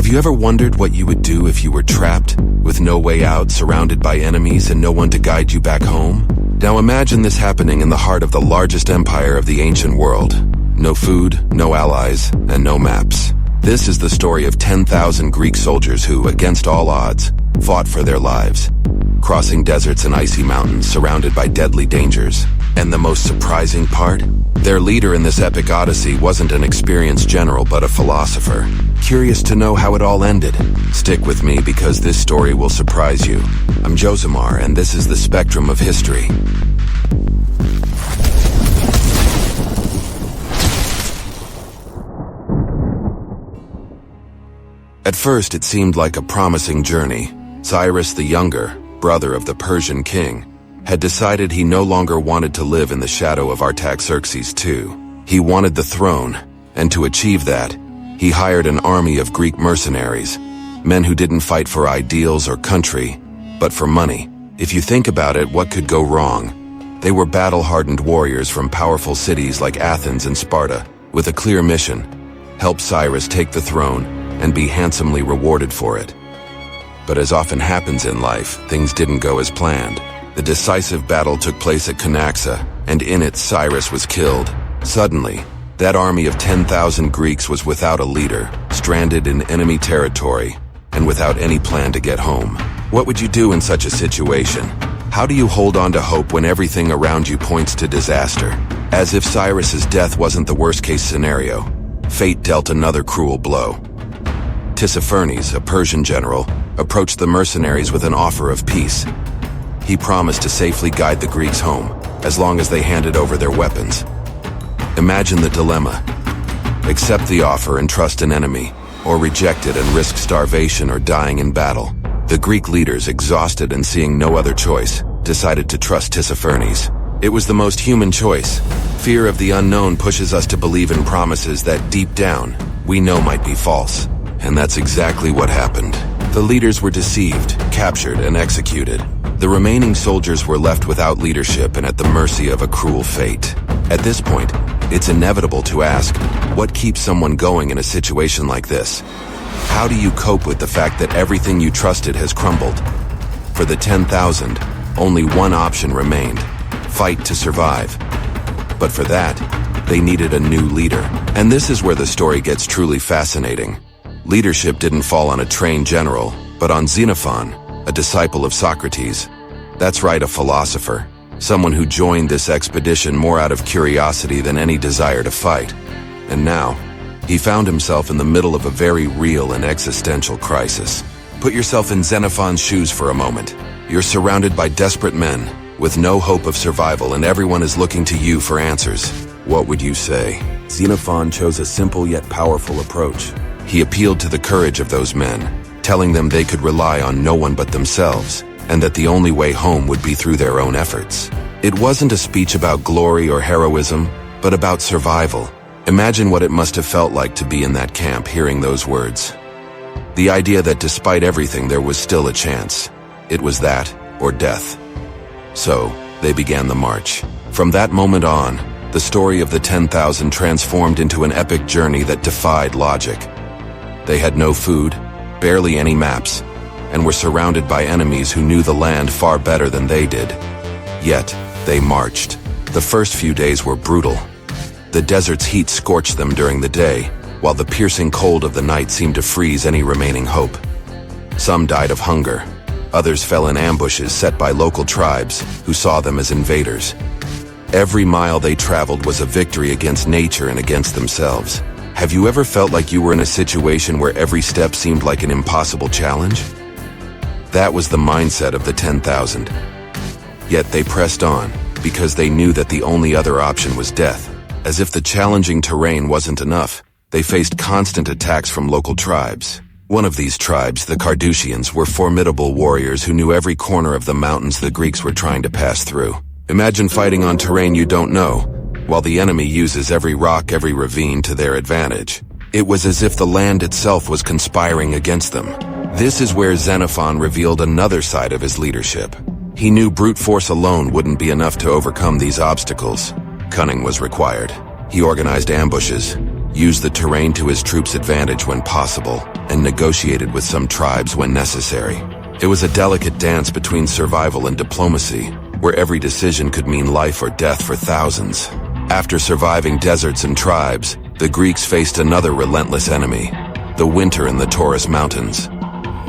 you ever wondered what you would do if you were trapped, with no way out, surrounded by enemies and no one to guide you back home? Now imagine this happening in the heart of the largest empire of the ancient world. No food, no allies, and no maps. This is the story of 10,000 Greek soldiers who, against all odds, fought for their lives, crossing deserts and icy mountains surrounded by deadly dangers. And the most surprising part? Their leader in this epic odyssey wasn't an experienced general but a philosopher. Curious to know how it all ended? Stick with me because this story will surprise you. I'm Josimar, and this is the Spectrum of History. At first, it seemed like a promising journey. Cyrus the Younger, brother of the Persian king, had decided he no longer wanted to live in the shadow of Artaxerxes II. He wanted the throne, and to achieve that, he hired an army of Greek mercenaries, men who didn't fight for ideals or country, but for money. If you think about it, what could go wrong? They were battle-hardened warriors from powerful cities like Athens and Sparta, with a clear mission: help Cyrus take the throne and be handsomely rewarded for it. But as often happens in life, things didn't go as planned. The decisive battle took place at Cunaxa, and in it Cyrus was killed. Suddenly, that army of 10,000 Greeks was without a leader, stranded in enemy territory, and without any plan to get home. What would you do in such a situation? How do you hold on to hope when everything around you points to disaster? As if Cyrus's death wasn't the worst-case scenario, fate dealt another cruel blow. Tissaphernes, a Persian general, approached the mercenaries with an offer of peace. He promised to safely guide the Greeks home, as long as they handed over their weapons. Imagine the dilemma. Accept the offer and trust an enemy, or reject it and risk starvation or dying in battle. The Greek leaders, exhausted and seeing no other choice, decided to trust Tissaphernes. It was the most human choice. Fear of the unknown pushes us to believe in promises that, deep down, we know might be false. And that's exactly what happened. The leaders were deceived, captured, and executed. The remaining soldiers were left without leadership and at the mercy of a cruel fate. At this point, it's inevitable to ask, what keeps someone going in a situation like this? How do you cope with the fact that everything you trusted has crumbled? For the 10,000, only one option remained: fight to survive. But for that, they needed a new leader. And this is where the story gets truly fascinating. Leadership didn't fall on a trained general, but on Xenophon, a disciple of Socrates. That's right, a philosopher. Someone who joined this expedition more out of curiosity than any desire to fight. And now, he found himself in the middle of a very real and existential crisis. Put yourself in Xenophon's shoes for a moment. You're surrounded by desperate men, with no hope of survival, and everyone is looking to you for answers. What would you say? Xenophon chose a simple yet powerful approach. He appealed to the courage of those men, telling them they could rely on no one but themselves, and that the only way home would be through their own efforts. It wasn't a speech about glory or heroism, but about survival. Imagine what it must have felt like to be in that camp hearing those words. The idea that despite everything there was still a chance. It was that, or death. So, they began the march. From that moment on, the story of the 10,000 transformed into an epic journey that defied logic. They had no food, barely any maps, and were surrounded by enemies who knew the land far better than they did. Yet, they marched. The first few days were brutal. The desert's heat scorched them during the day, while the piercing cold of the night seemed to freeze any remaining hope. Some died of hunger. Others fell in ambushes set by local tribes who saw them as invaders. Every mile they traveled was a victory against nature and against themselves. Have you ever felt like you were in a situation where every step seemed like an impossible challenge? That was the mindset of the 10,000. Yet they pressed on, because they knew that the only other option was death. As if the challenging terrain wasn't enough, they faced constant attacks from local tribes. One of these tribes, the Carduchians, were formidable warriors who knew every corner of the mountains the Greeks were trying to pass through. Imagine fighting on terrain you don't know, while the enemy uses every rock, every ravine to their advantage. It was as if the land itself was conspiring against them. This is where Xenophon revealed another side of his leadership. He knew brute force alone wouldn't be enough to overcome these obstacles. Cunning was required. He organized ambushes, used the terrain to his troops' advantage when possible, and negotiated with some tribes when necessary. It was a delicate dance between survival and diplomacy, where every decision could mean life or death for thousands. After surviving deserts and tribes, the Greeks faced another relentless enemy, the winter in the Taurus Mountains.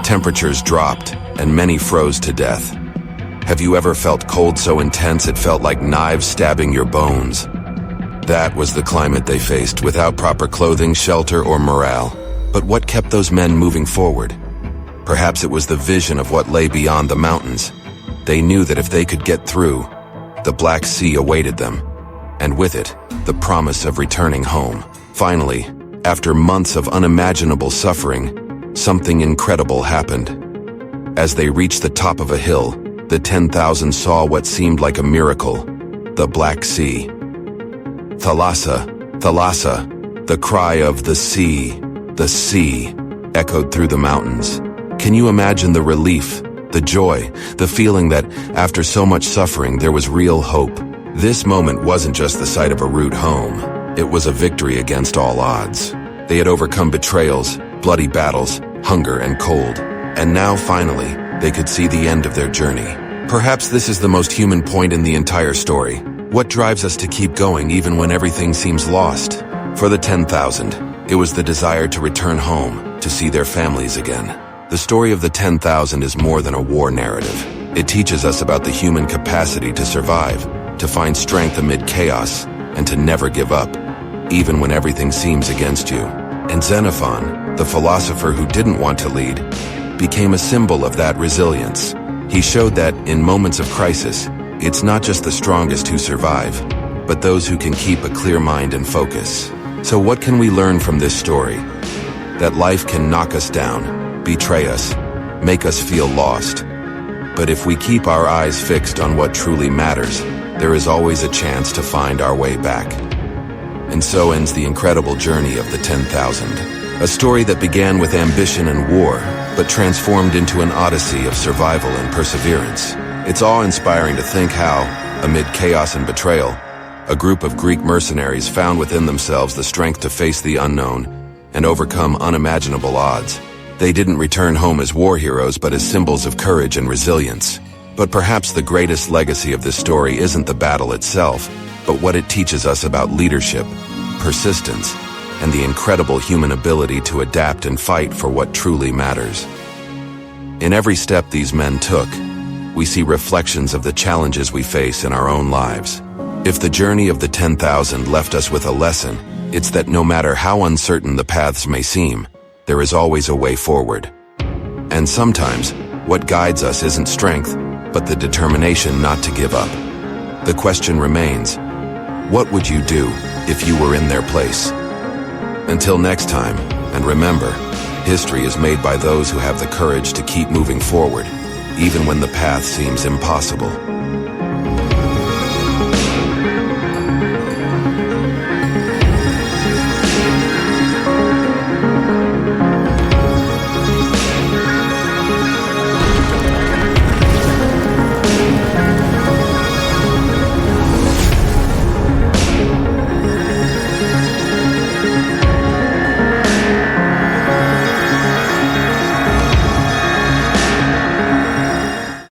Temperatures dropped, and many froze to death. Have you ever felt cold so intense it felt like knives stabbing your bones? That was the climate they faced, without proper clothing, shelter, or morale. But what kept those men moving forward? Perhaps it was the vision of what lay beyond the mountains. They knew that if they could get through, the Black Sea awaited them, and with it, the promise of returning home. Finally, after months of unimaginable suffering, something incredible happened. As they reached the top of a hill, the 10,000 saw what seemed like a miracle, the Black Sea. Thalassa, Thalassa, the cry of the sea, echoed through the mountains. Can you imagine the relief, the joy, the feeling that, after so much suffering, there was real hope? This moment wasn't just the sight of a rude home. It was a victory against all odds. They had overcome betrayals, bloody battles, hunger and cold. And now, finally, they could see the end of their journey. Perhaps this is the most human point in the entire story. What drives us to keep going even when everything seems lost? For the 10,000, it was the desire to return home, to see their families again. The story of the 10,000 is more than a war narrative. It teaches us about the human capacity to survive, to find strength amid chaos, and to never give up, even when everything seems against you. And Xenophon, the philosopher who didn't want to lead, became a symbol of that resilience. He showed that, in moments of crisis, it's not just the strongest who survive, but those who can keep a clear mind and focus. So what can we learn from this story? That life can knock us down, betray us, make us feel lost. But if we keep our eyes fixed on what truly matters, there is always a chance to find our way back. And so ends the incredible journey of the 10,000. A story that began with ambition and war, but transformed into an odyssey of survival and perseverance. It's awe-inspiring to think how, amid chaos and betrayal, a group of Greek mercenaries found within themselves the strength to face the unknown and overcome unimaginable odds. They didn't return home as war heroes, but as symbols of courage and resilience. But perhaps the greatest legacy of this story isn't the battle itself, but what it teaches us about leadership, persistence, and the incredible human ability to adapt and fight for what truly matters. In every step these men took, we see reflections of the challenges we face in our own lives. If the journey of the 10,000 left us with a lesson, it's that no matter how uncertain the paths may seem, there is always a way forward. And sometimes, what guides us isn't strength, but the determination not to give up. The question remains, what would you do if you were in their place? Until next time, and remember, history is made by those who have the courage to keep moving forward, even when the path seems impossible.